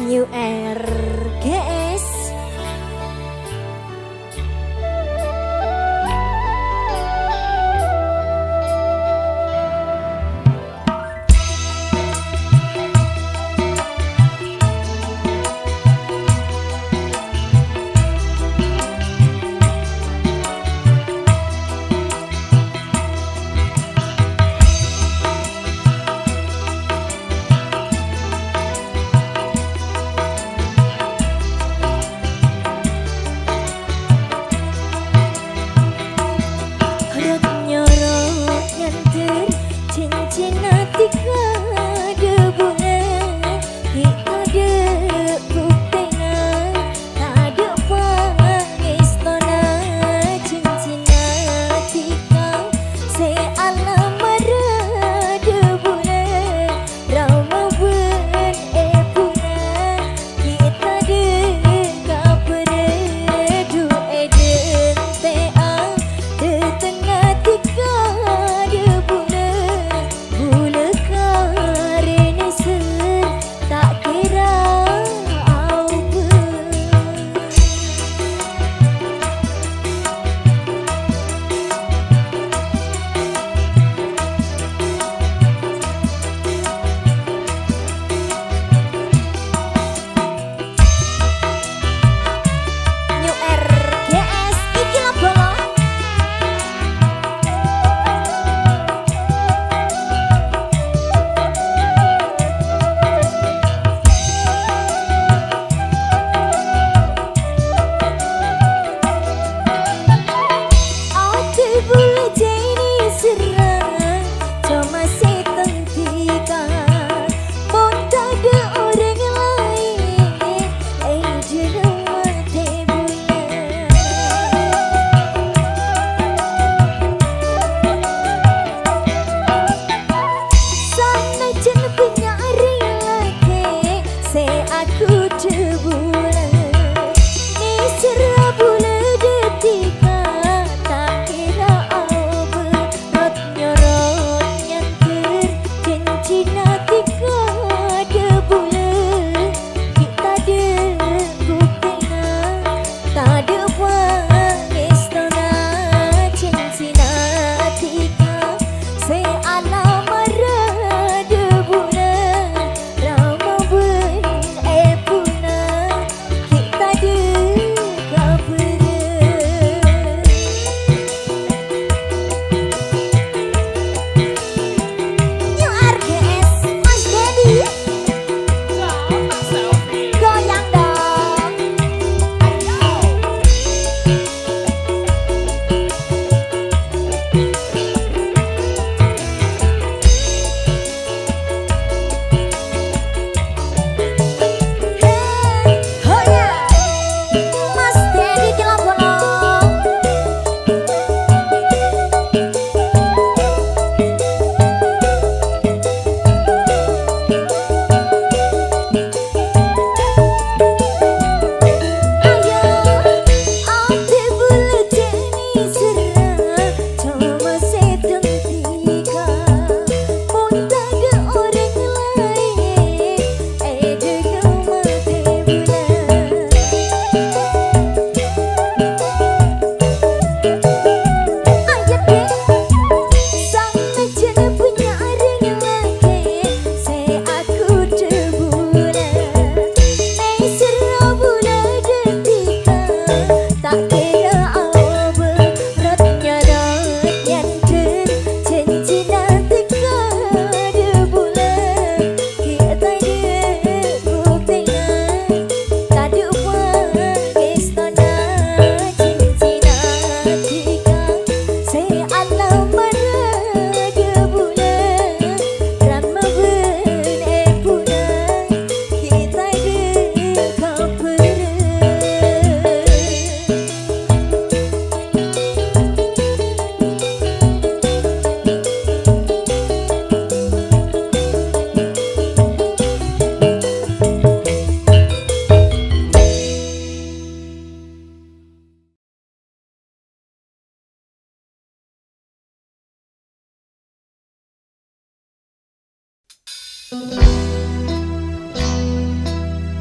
New RGS.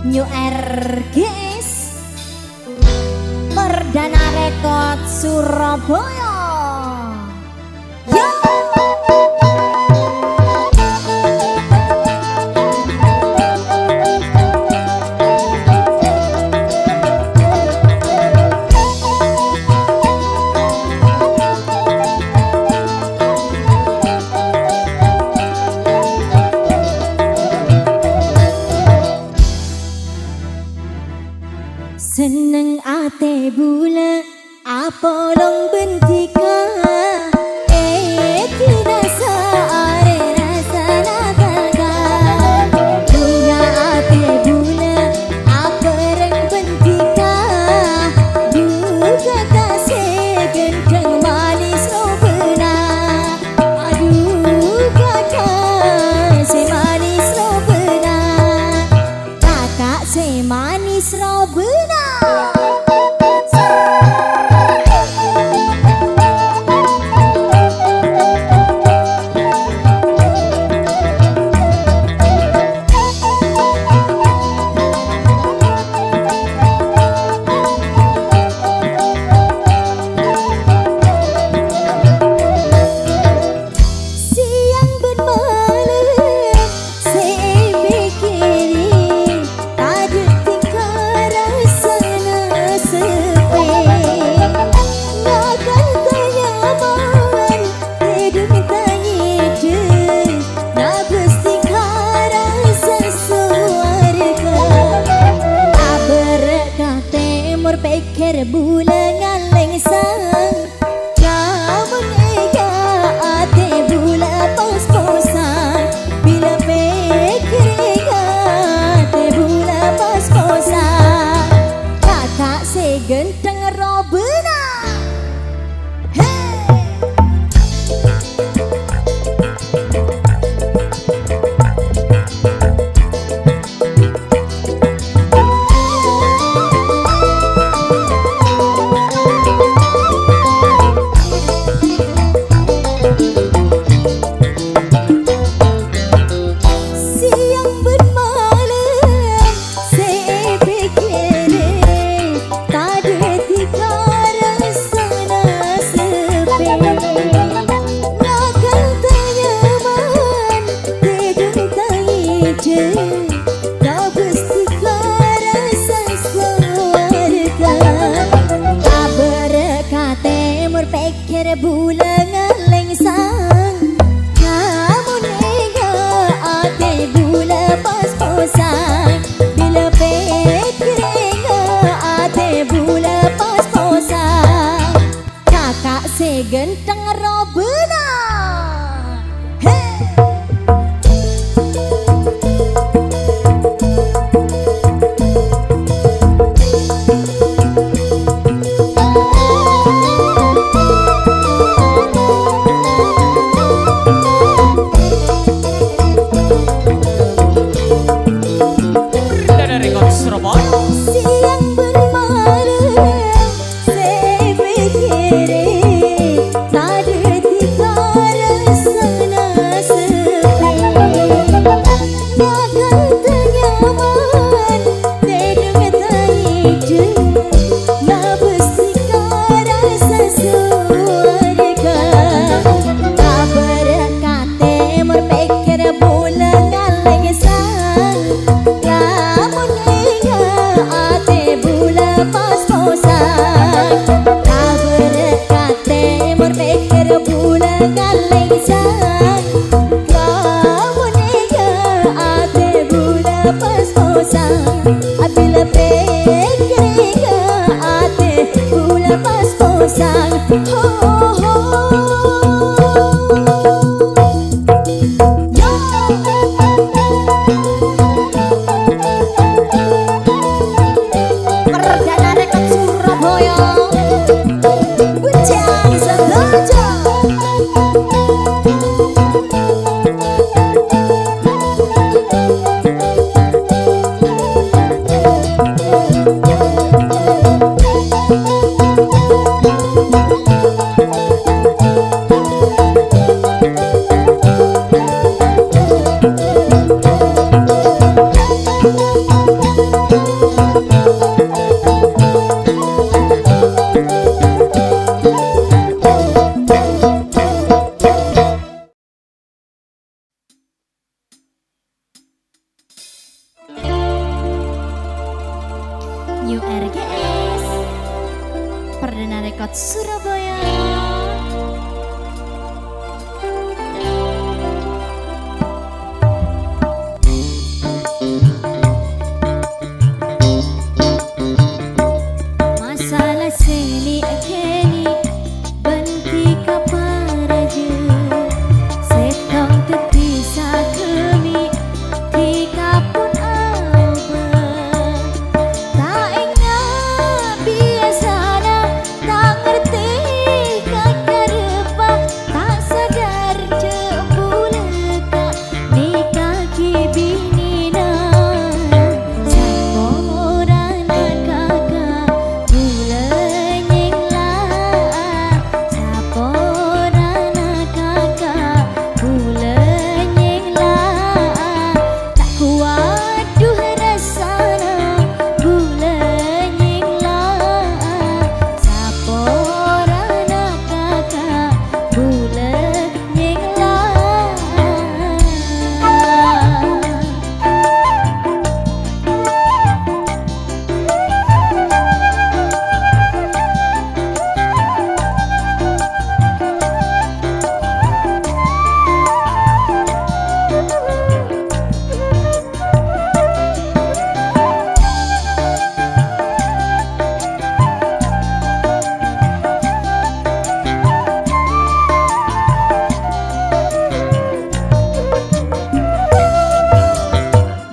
New RGS Perdana Rekod Surabaya. Yo! Seneng ate bula apa long bentika tidak seare rasa nagaga bunga ate bula apa reng bentika buka kasih gendeng manis robena aduh kakak si manis robena kakak si manis robena. New RGS Perdana Rekod Surabaya. Masalah seni kini benti kaparaja setong terpisah kemi tika pun aba tak ingat biasanya tak ngerti kata depa tak sadar jebuleka nikah kibinina samorana kakak bulenying lah saporana kakak bulenying lah tak kuat duh rasana bulenying lah saporana kakak bulenying lah.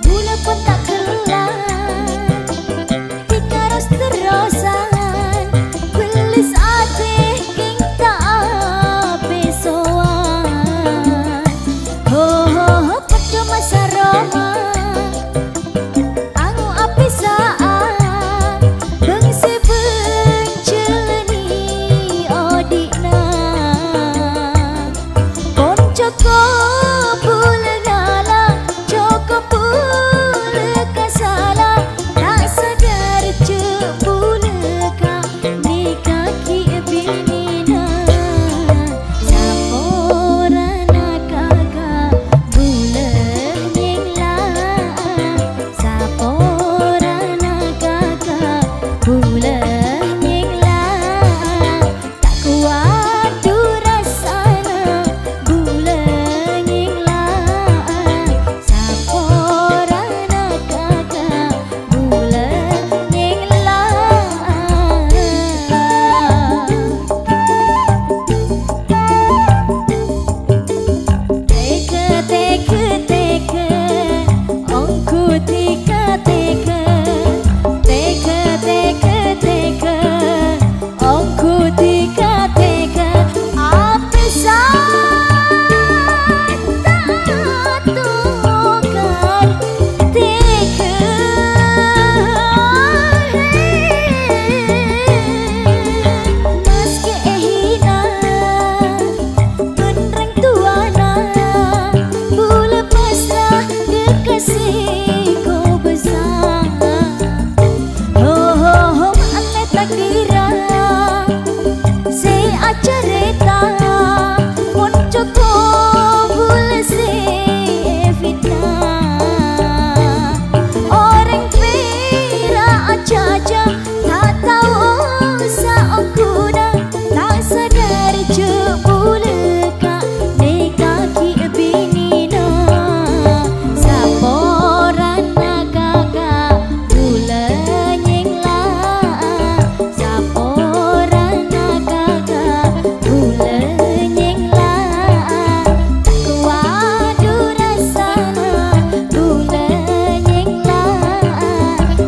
Bula pun tak kelar tika terus-terusan gelis ati king tak besoan ho ho ho padha masa roma angu api saat bengsi benceleni odina Poncoko pula ngala Joko pula kasala tak sadar jebuleka nikah kibinina saporana kakak bulenying lah saporana kakak bulenying lah tak kuat du rasana bulenying lah saporana kakak bulenying lah. Teka teka teka ongku tika teka teka teka teka ongku tika teka api saat tak tukar teka meski hina Benreng tuana bula pasrah dekasih kau besar ho ho ho ane takdira se acareta Poncoko bula se fitnah orang pera aja-aja tak tahu saokuna tak sadar jebuleka nikah kibinina saporana kakak bulenying lah saporana kakak bulenying lah tak kuat du rasana bulenying lah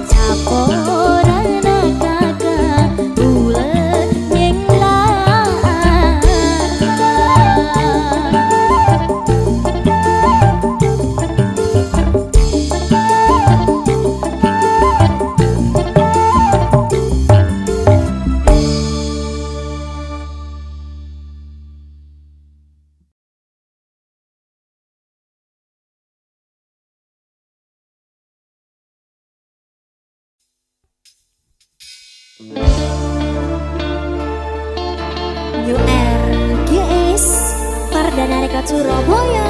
saporana kakak bulenying lah. New RGS Perdana Rekod Surabaya.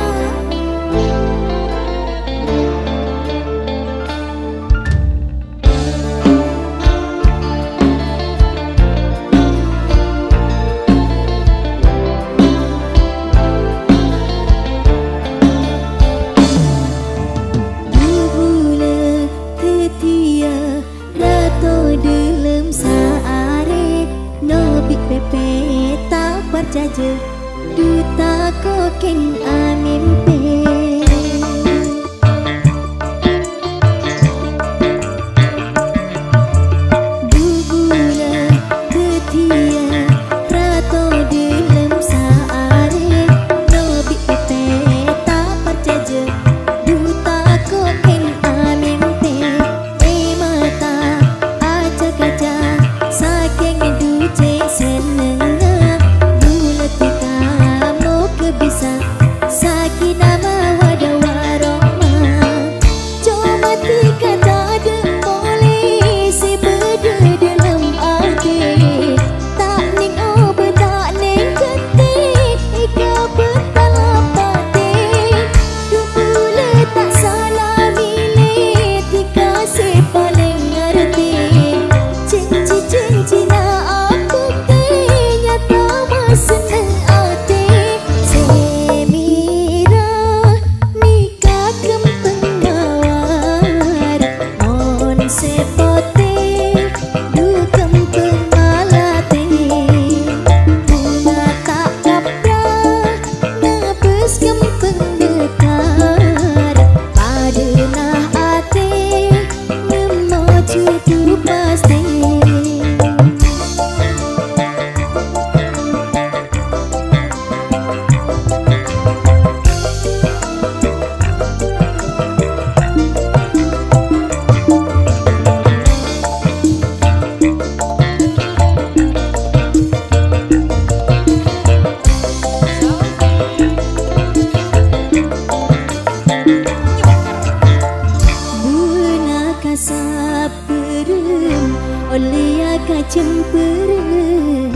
cemperan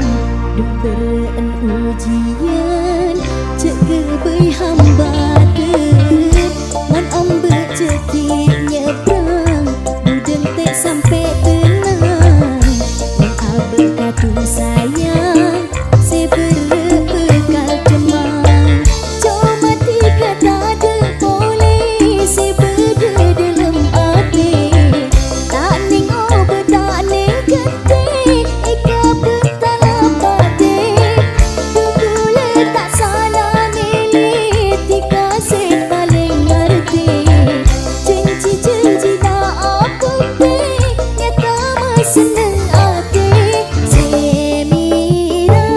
Dumperen ujian cek kebai hambatan Man ombak cekik nyebrang Budeng tek sampai tenang Man abel kadu sayang Sebera bekal cemang Cuma tiga tak ada boleh Sebeda dalam hati Tak ning obat tak ning ketik Ika betala batik Begula tak salah milih Tika paling ngerti Janji-janji tak apa pek Nyata seneng hati Semira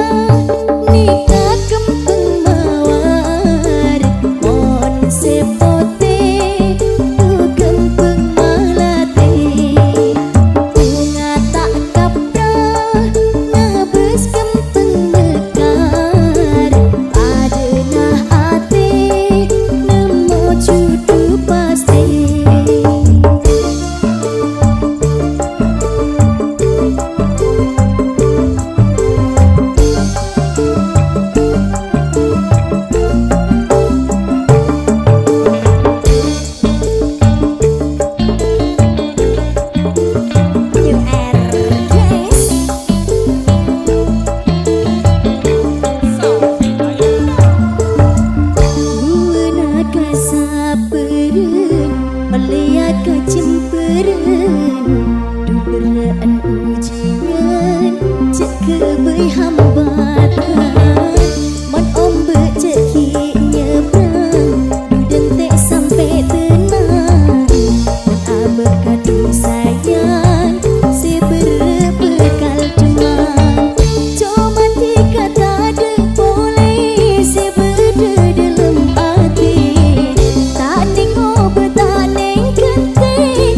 nikah kempeng mawar Mon sepote tu kempeng malate Bunga tak kaprah ngabes kempeng mekar Adenah hati nemu cudu pasti melihat kecemperan Duperaan ujian cek kebai hambatan Man ombak cekik nyebrang Budeng tek sampai tenang Man abel kadu sayang Sebera bekal cemang Cuma tiga tak ada boleh Sebeda dalam hati Tak ning obat tak ning ketik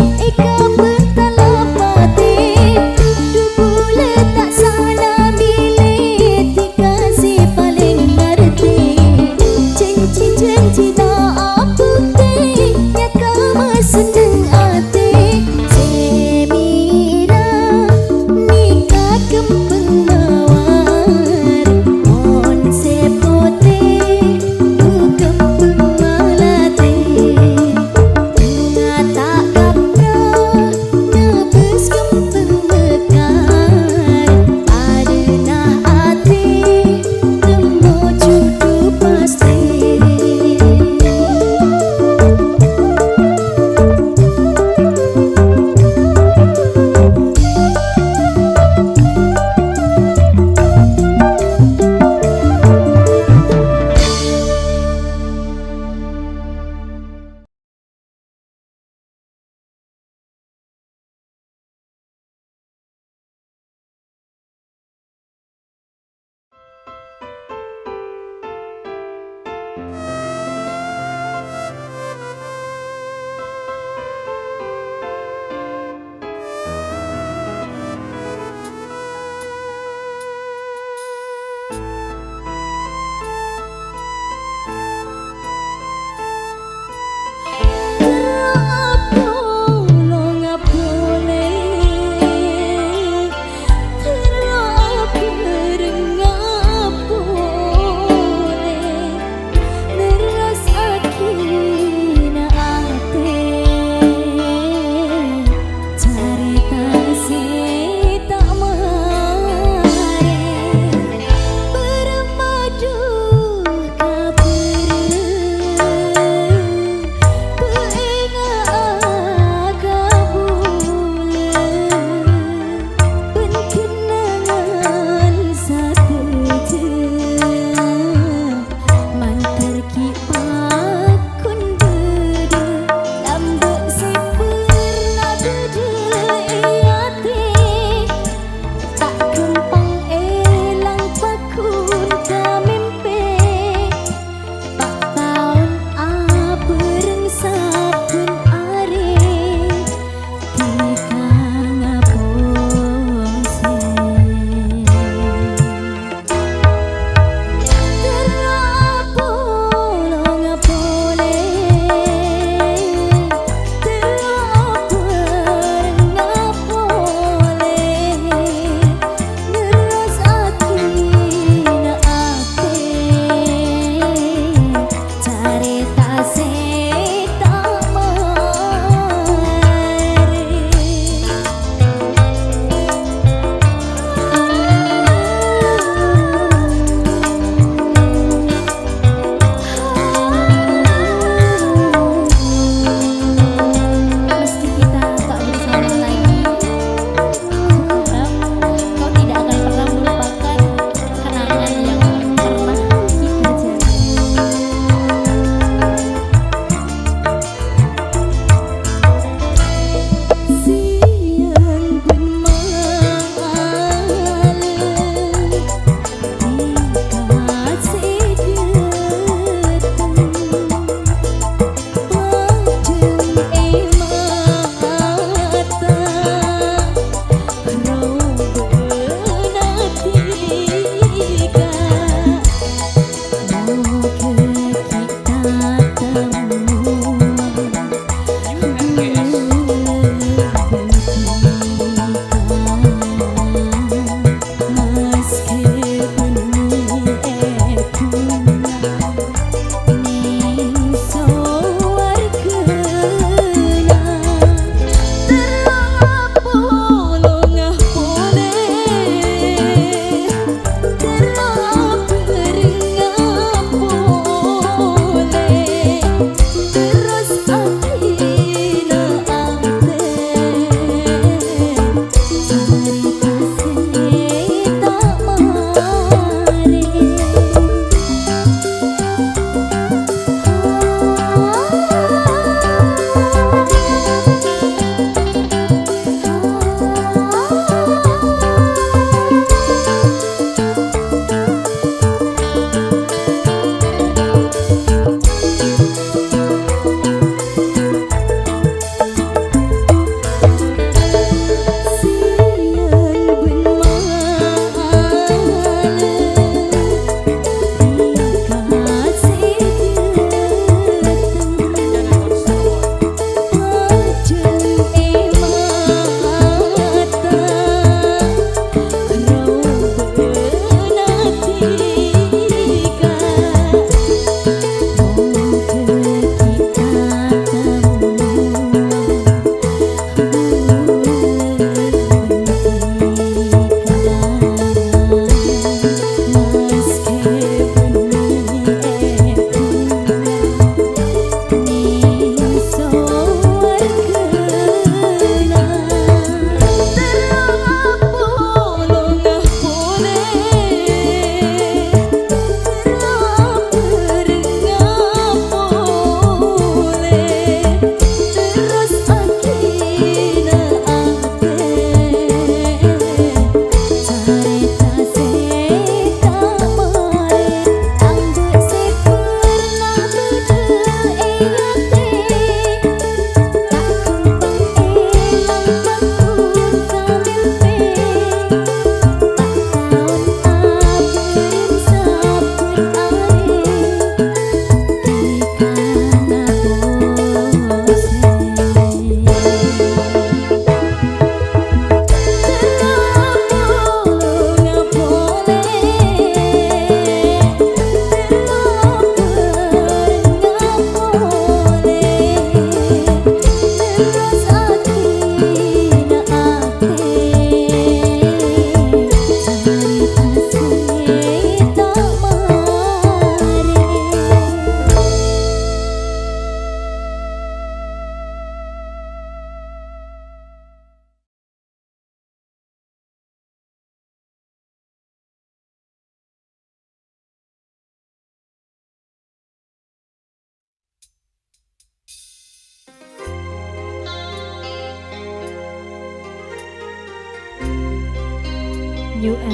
URGS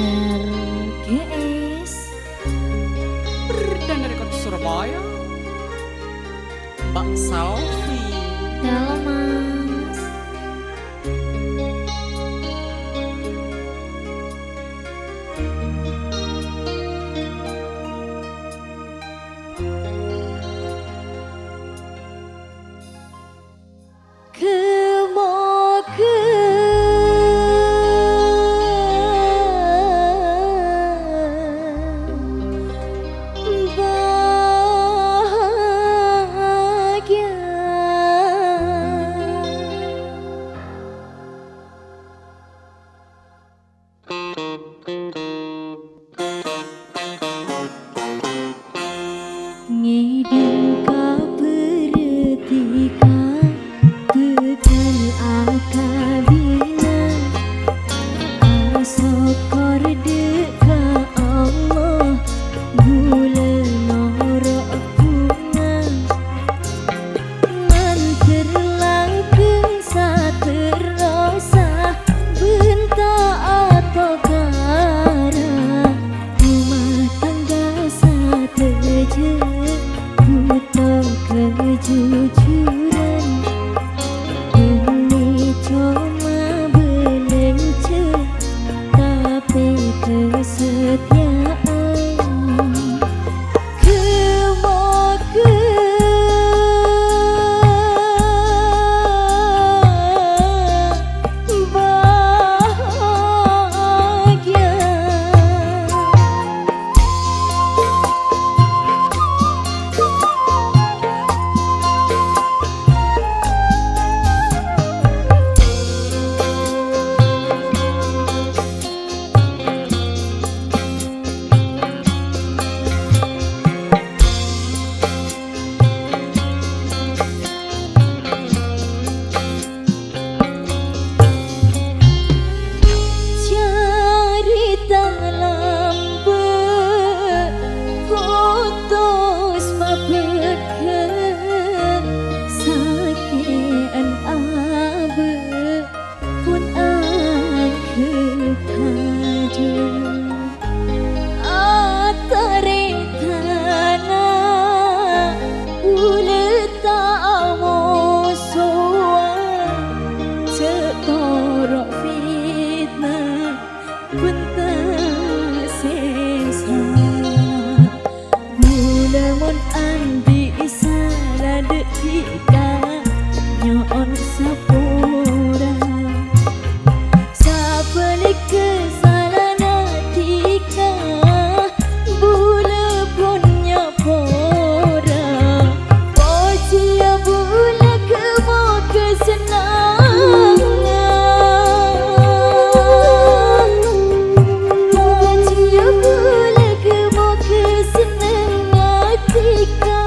dan dari kota Surabaya Mbak Salvi. Halo Mas. Ngideng kapertika tekan akabina asokor deka Allah gula norok bunga manter langkeng saterosa benta atau kara rumah tangga sateje butuh kejujuran ini cuma belence tapi kesetiaan kemoga bahagia. Nyon sapura sapele kesalahan tika bula punya pora pocia bula kemo kesenangan pocia bula kemo kesenangan tika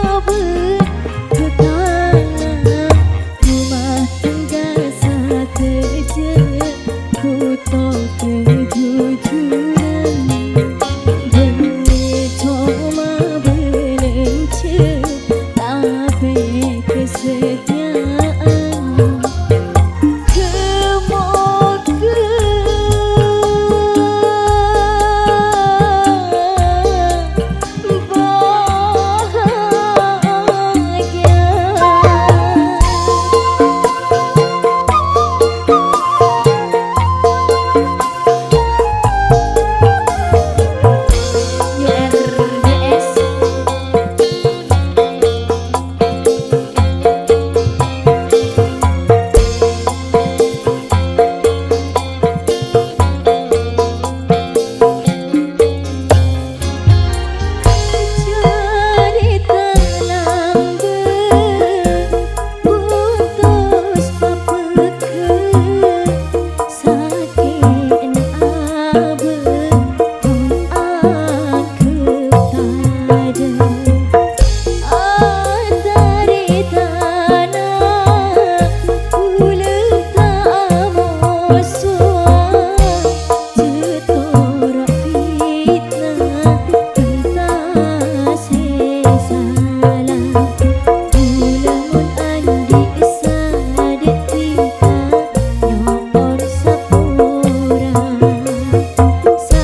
sa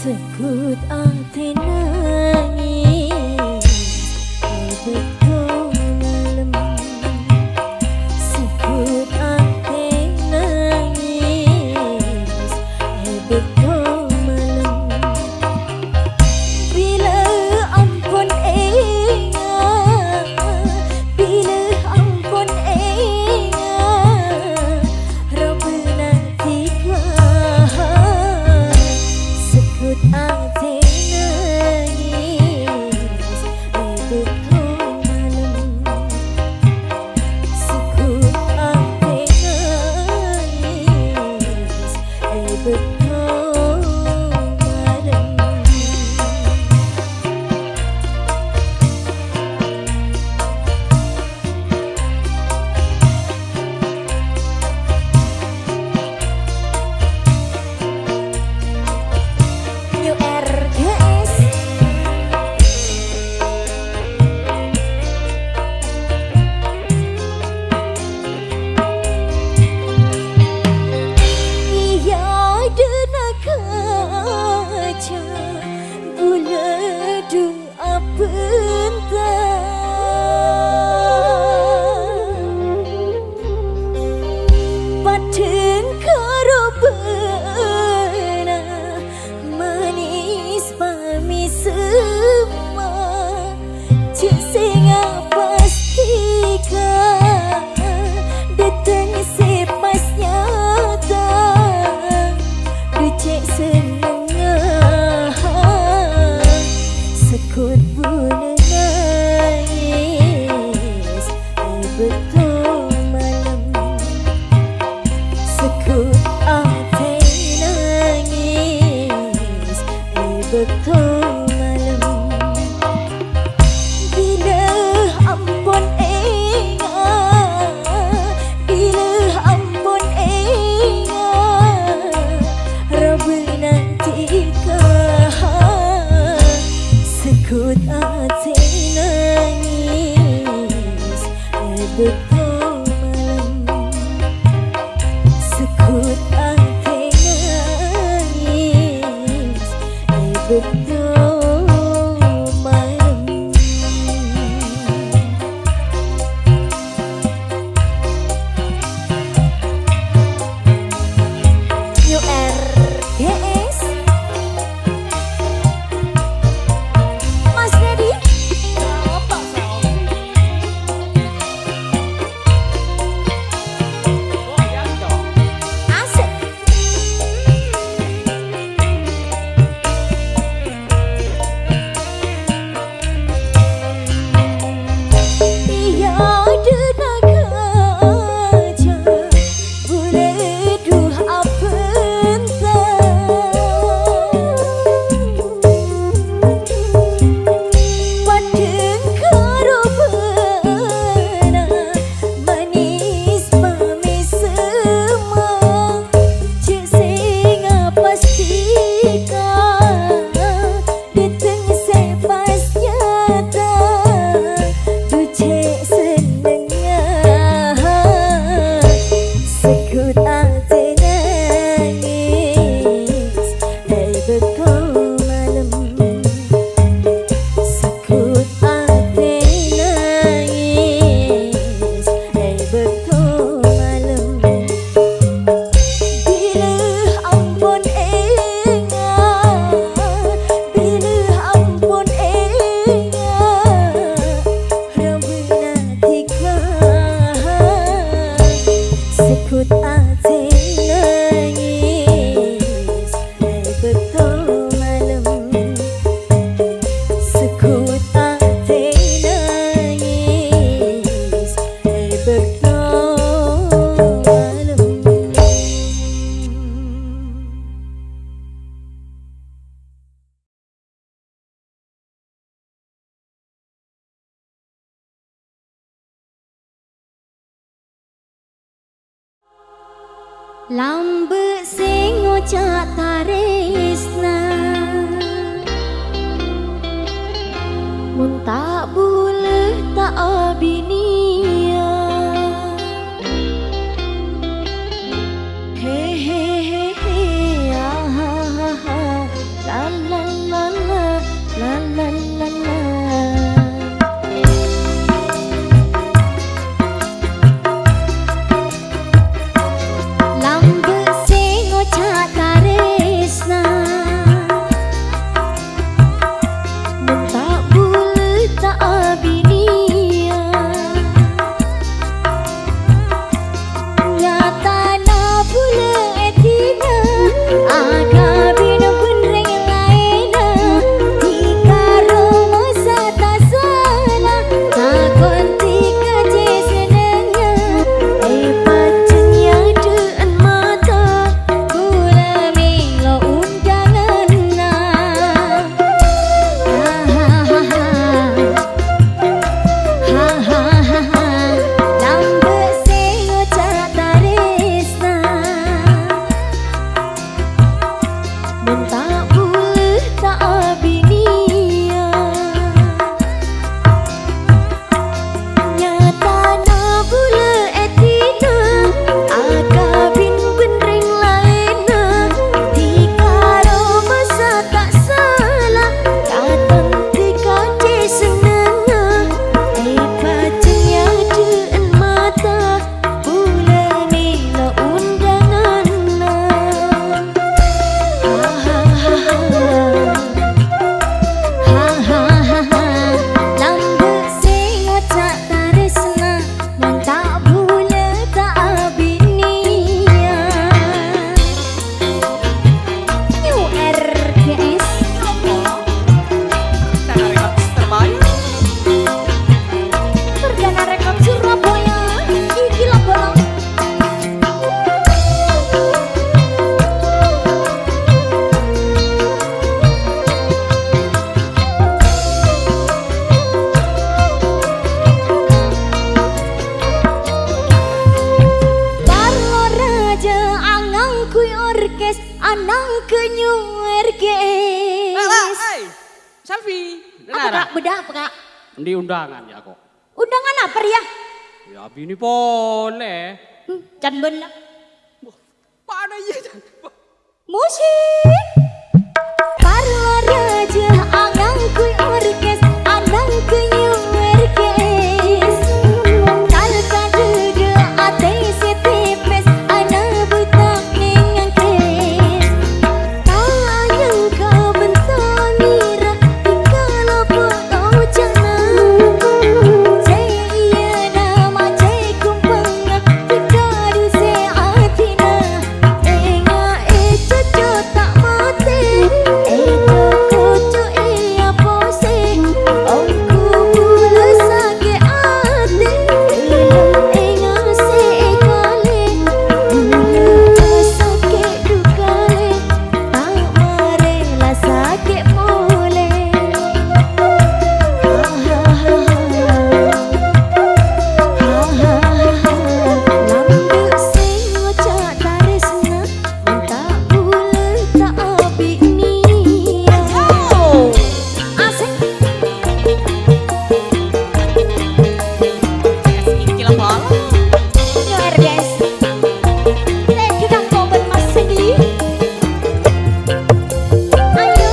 sekut ati nangis betul malam, sekut ati nangis betul malam. Bila ampun ingat, bila ampun ingat, Rabbana tiga sekut ati nangis betul malam, sekut ati nangis betul malam. New RGS iya dena kaca gula du apenta paten karo bena manis pami semua singa pastikan datang sepas nyata dicek senengah sekut bulan nangis betul malam, sekut ati nangis betul malam. Bila ampun ingat, bila ampun ingat, Rabbana tiga sekut ati nangis betul malam, sekut ati nangis betul malam. New RGS Mas Dedi Mbak Salvi. Goyang dong. asik. Iya dena kaca boleh duh apenta paden karo bena manis pami semua cek singa pastikan datang sepas nyata tu cek senengah sekut ati nangis betul malam, sekut ati nangis betul malam. Bila ampun ingat, bila ampun ingat, Rabbana tiga sekut ati nangis betul malam, sekut ati nangis betul malam. Lambe sing ngocak taresna mun tak boleh tak abinia. He he he he ah ha ha ha la anang kenyuer guys. Hey, selfie. Apa kak? Beda apa kak? Di undangan ya kok. Undangan apa ya? Ya bini boleh. Can bener. Mana ya? Musik. Parwa raja angang kui orkes, anang kenyuer guys. Kal kadudu ate setipes, ana butak ningang kes. Tayang kau bentangira, dikala potong jana. Cai iya nama cai kumpanga, dikadu se atina. Enga cucu tak mati, kucu iya pose. Ongku bulu sage ate, enga se kale. Bulu sake dukale, tak marela sake mule. Lambu sing ngocak taresna, tak bulan tak abik nia. Asik. Nyoer guys. Thank you Kang Koben Mas Sedi. Ayo.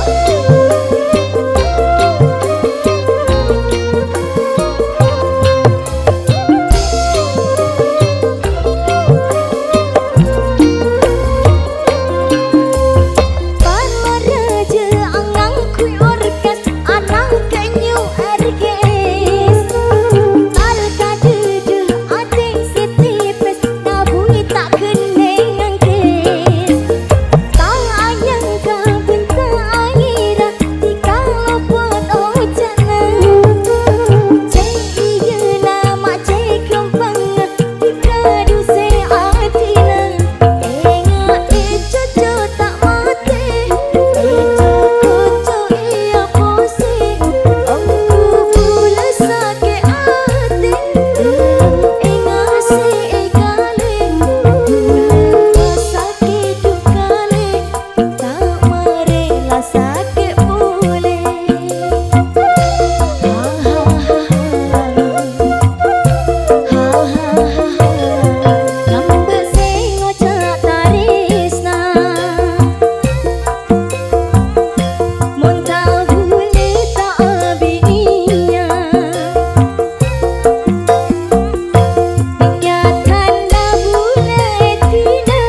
Parwa raja angang kui orkes, anang kenyuer guys. Kal kadudu adeng setipes, nabui tak kenengang kes. Tayang kau bentangira, dikala potong jana. Cai iya nama cai kumpanga, dikadu se atina. Enga cucu tak mati, kucu iya pose. Ongku bulu sake ate, enga se kale. Bulu sake dukale, tak marela sake mule. Lambe sing ngocak taresna, mun tak bule tak abik nia. Nyatan dah bule tina,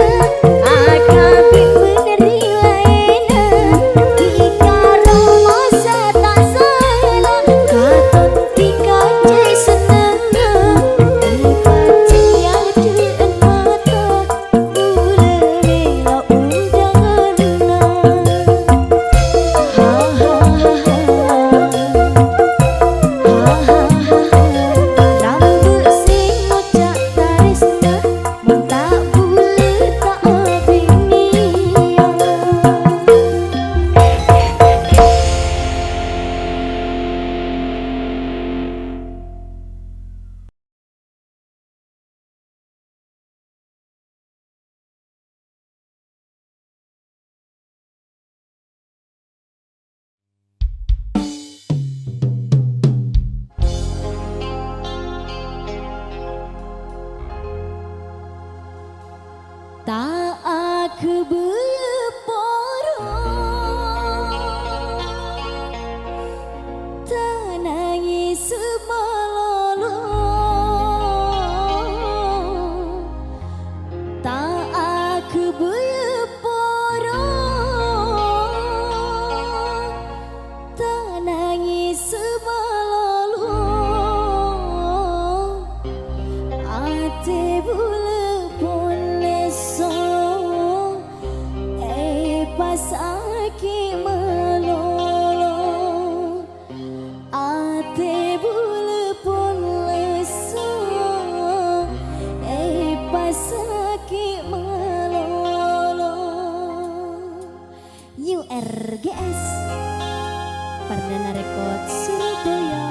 akabik beneri laena. Dikara masa tak salah, katon tika cai senanga. Dipacian duen mata, bule mela undanganna. Lambu sing ngocak taresna, mun tak bule tak abik nia. Tak aku berporo, tak nangis semalolo. Tak aku berporo, tak nangis semalolo. Ate bule pun leso, pas aki melolo. Ate bule pun leso, pas aki melolo. URGS Perdana Rekod Surabaya.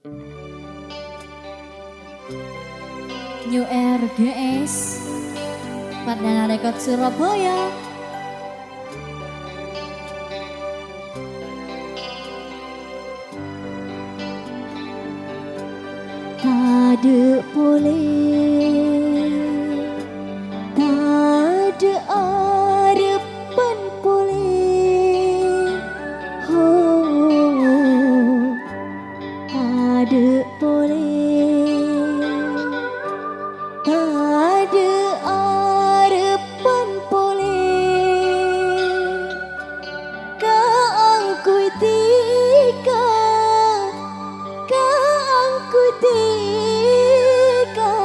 New RGS Perdana Rekod Surabaya. Tade boleh, tade arepan boleh, oh, tade boleh, tade arepan boleh, kaangkui tika, kaangkui tika.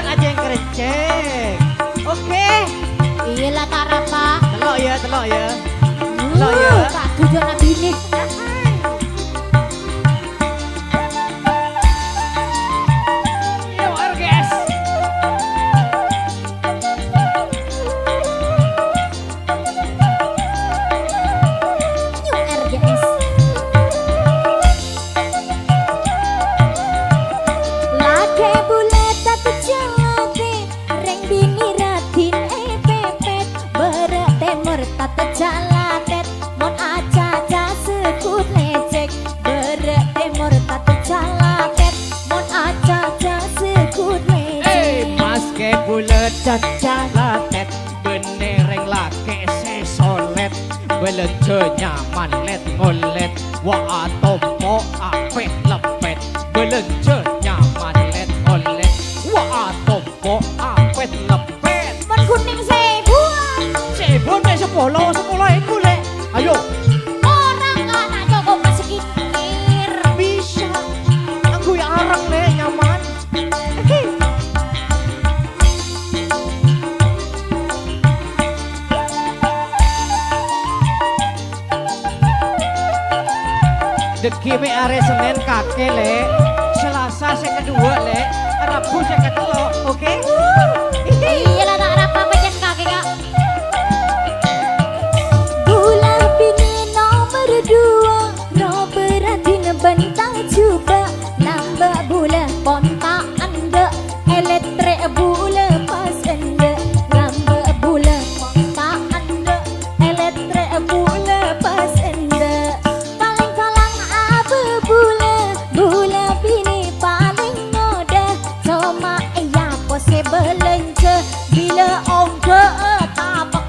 Bulan aja yang kerecek. Oke. Iyalah tak apa. Telok ya, telok ya. Telok ya. Tak tujuan nabi nih. Yo RGS. New RGS. Lake bulet tak jalate, reng bini ratin pepet, berat temur tak jalatet, mon aja sekut lecek, berat temur tak jalatet, mon aja sekut lecek. Mas ke bulet caca latet, benereng lake sesolet, belence nyaman let ngolet, wa tompo apet lepet, belence nyaman let ngolet, wa tompo apet lepet. Mon kuning sebuah, Sebon mek 10 iku lek. Ayo orang anak Joko masukin kir. bisa. Aku ya arang lek nyaman. Deki me are Senin kake le, Selasa sing kedua le, Rabu sing ketelu, oke? Iyalah tak apa pencet kaki kak. Bulan bini nomor 2, Robert Adina bentang coba, nambah bulan kontak anda, elektrik bulan pas anda, nambah bulan kontak anda, elektrik bulan pas anda. Paling kalang apa bulan bini paling mudah, cuma iya possible lenje bila ongke tapak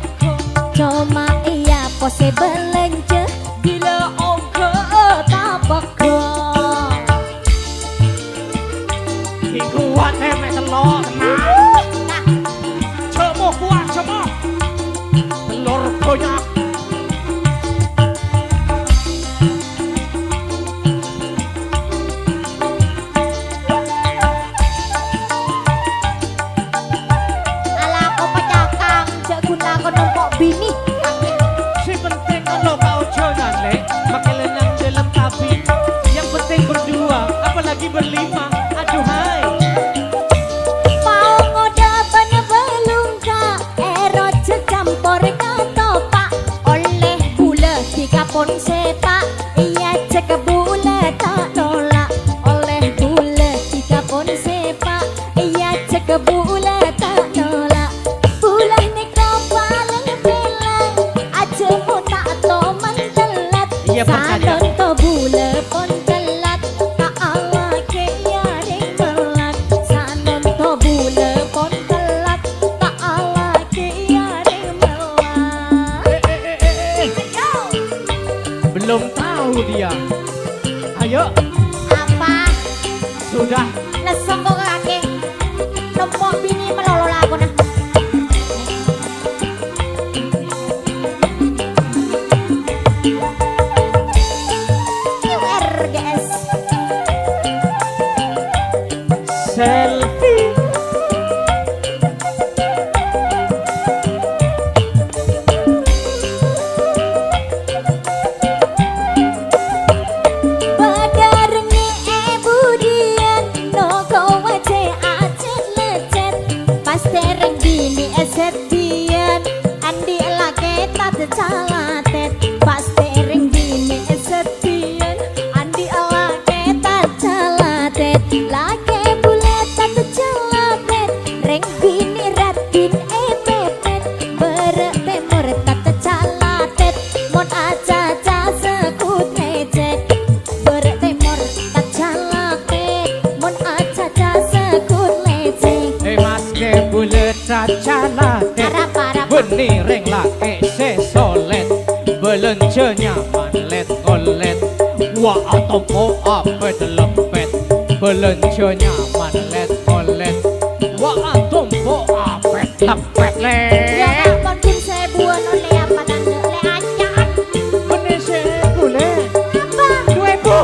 cuma iya possible lenje bila ongke tapak Kuat mek telur tenang. nah Cemo kuat cemo. Telur banyak. ala ko pacakang cek guna ko nombok bini Si penting kalau kau jalan le, pakai lenang dalam kabin. Yang penting berdua, apalagi berlima. Aduh hai. mau ngoda bana belungka ero campur katopak oleh gula tiga pon sepak iya cek bula tak nolak oleh gula tiga pon sepak iya cek bula tak nolak bulan ni kau paling bilang aja mu tak to mentelat Iya, percaya. salon to bula pon telat tak ala ke yaring melat salon to bula pon telat tak ala ke yaring melat ayo Belum tahu dia. Ayo, apa sudah. lesong kok kaki nombok bini melolo lagu nah New RGS Selfie. Badarnya budian no kau wace acet lecet pas tereng bini esetian andi lake tak calatet pas tereng bini esetian andi lake tak calatet lake bulet tak calatet reng bini ratin pepet berat temur tak calatet mon aja sekut lecet berat temur tak calatet mon aja sekut lecet Mas ke bulet caca latet, Arap benereng lake sesolet, belence nyaman let ngolet, wa tompo apet lepet, belence nyaman let ngolet, wa tompo apet lepet le. ya nak pun saya buat oleh apa tanda oleh acan Bener sih bulet. apa 2000.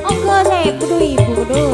ongko saya kudu ibu kudu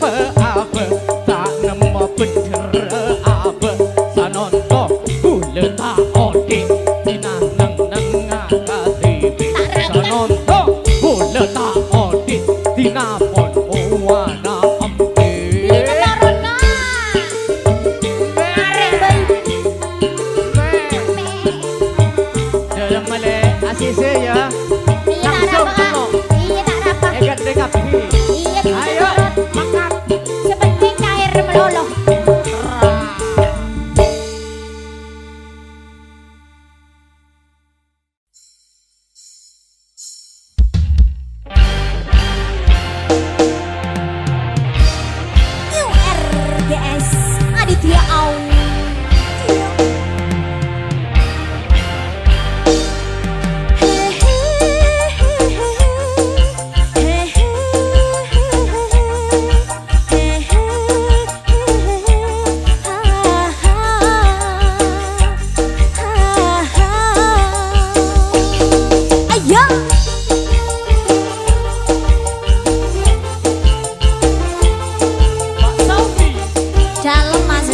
abe tak nemu bener abe sanonto kule tak odik dina neng ngakatibi sanonto kule tak odik dina pon wana ampe dalam male asise ya langsung tengok egat dekat ayo makan sepenting air meloloh. URGS Aditya Audio. Ayo. Pak Saufi Dalam mas.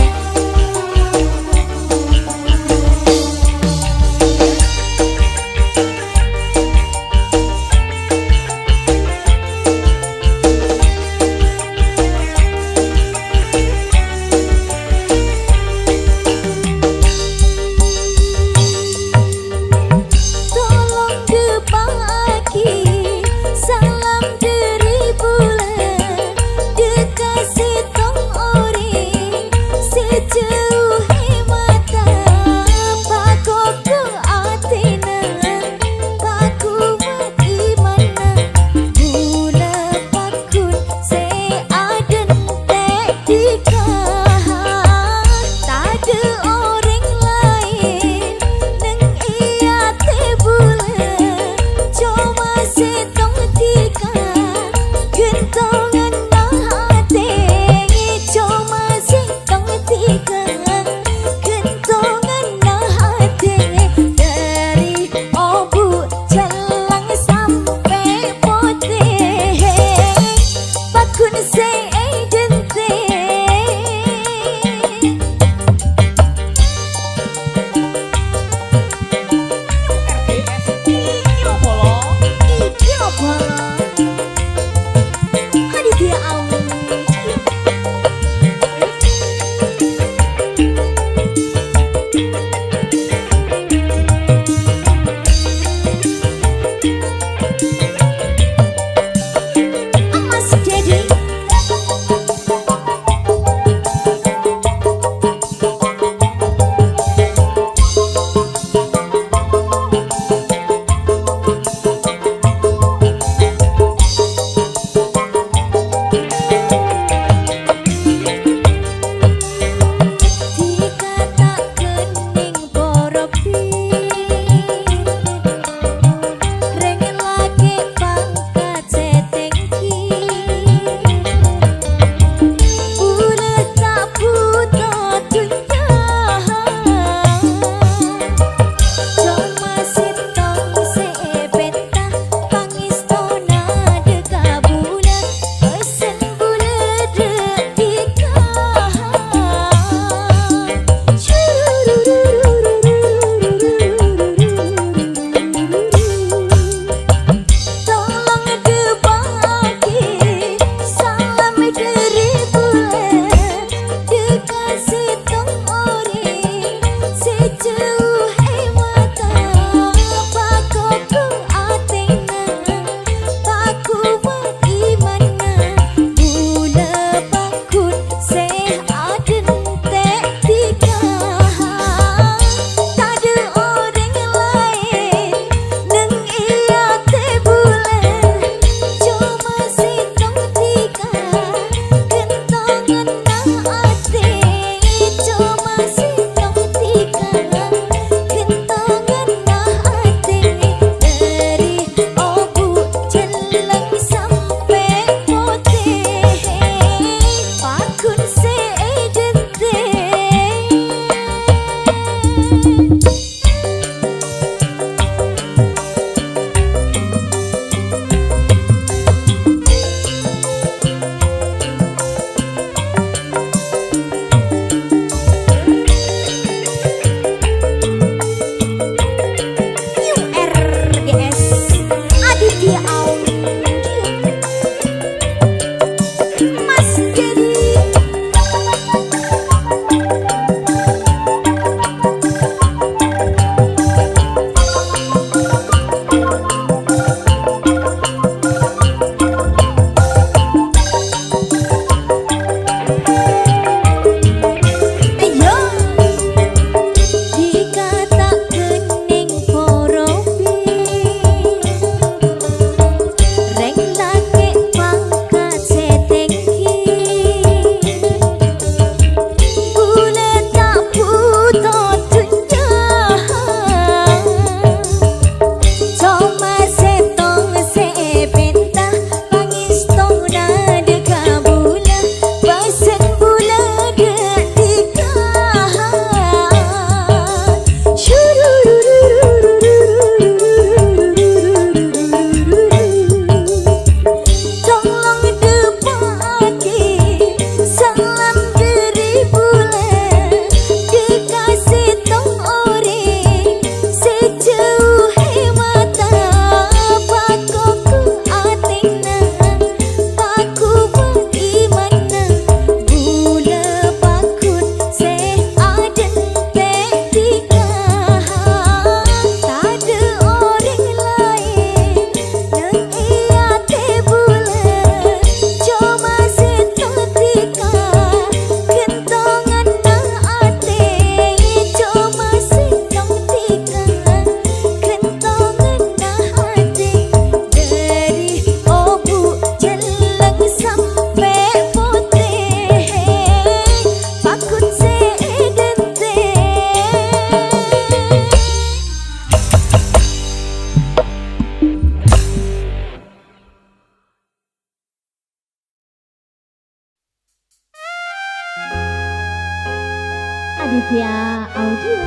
Aditya Audio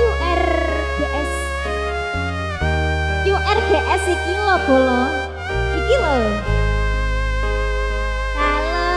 URGS URGS iki lho bolo iki lho halo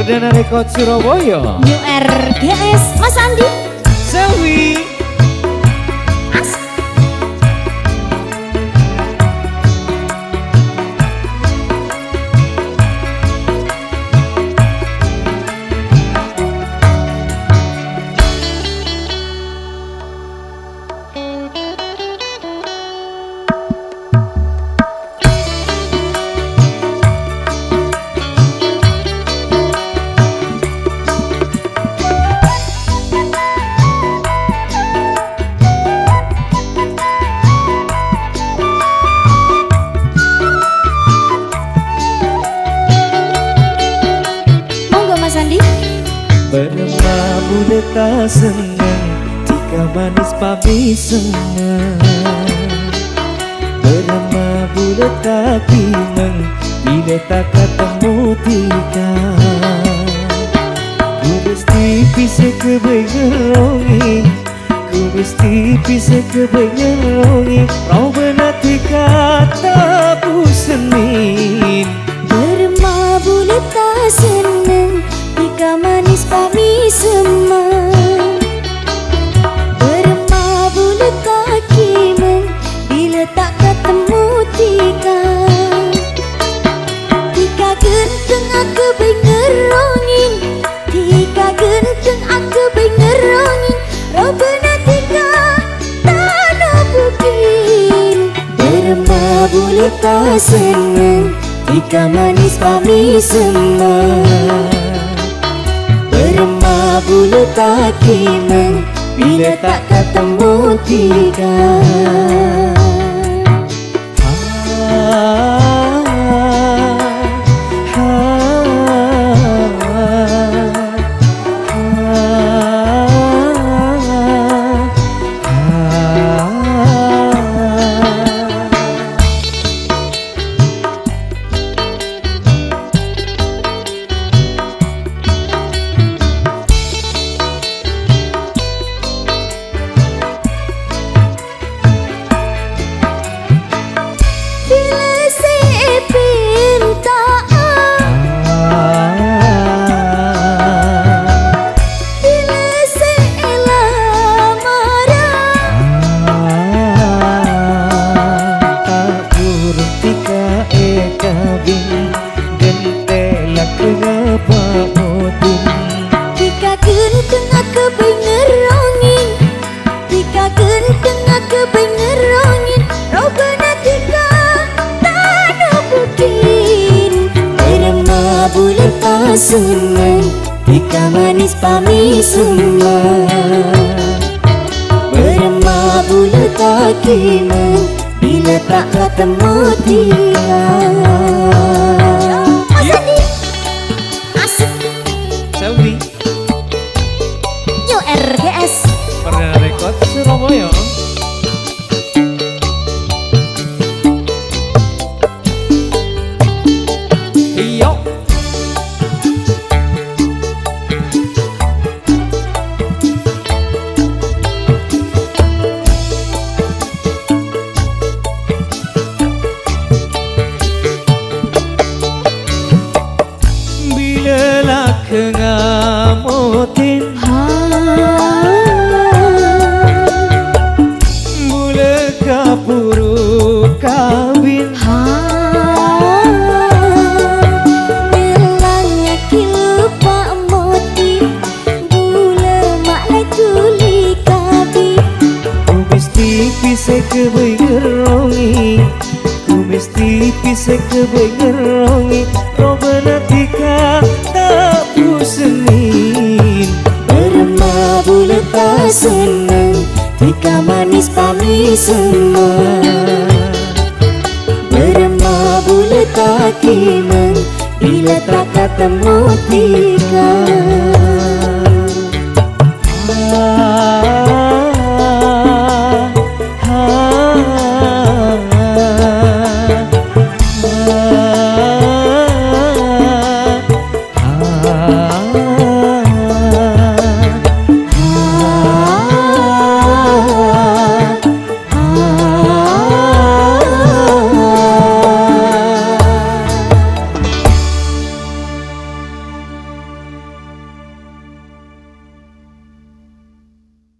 Perdana Rekod Surabaya. New RGS Mas Andi. Selwi. Asik. Monggo Mas Andi. Bermamu tak senang jika manis pami senang. Bermamu tak kinang bila tak ketemu tika. Ku mesti bisa kebengerongi, ku mesti bisa kebengerongi. Kau benar tika tak senin. Bermabul tak senang jika manis pami semang. Bermabul tak kimeng bila tak ketemu tika. Tika genteng aku bengerongin, tika genteng aku bengerongin. Robena tika tak bukin. Bermabul tak senang jika manis pami semang. Bermabul tak kimeng bila tak ketemu tika. Senang jika manis pami semang. Bermabul tak kimeng bila tak ketemu tika. Mas Andi. Asik. Selwi. New RGS Perdana Rekod Surabaya. Iyo. Kengamotin mula kapuru kawin bilangnya kilupa motif gula maklai tuli kabi. ku mesti bisa kebengerongi, ku mesti bisa kebengerongi. Robena tika tak senin. Bermabul tak senang jika manis pami semang. Bermabul tak kimeng bila tak ketemu tika.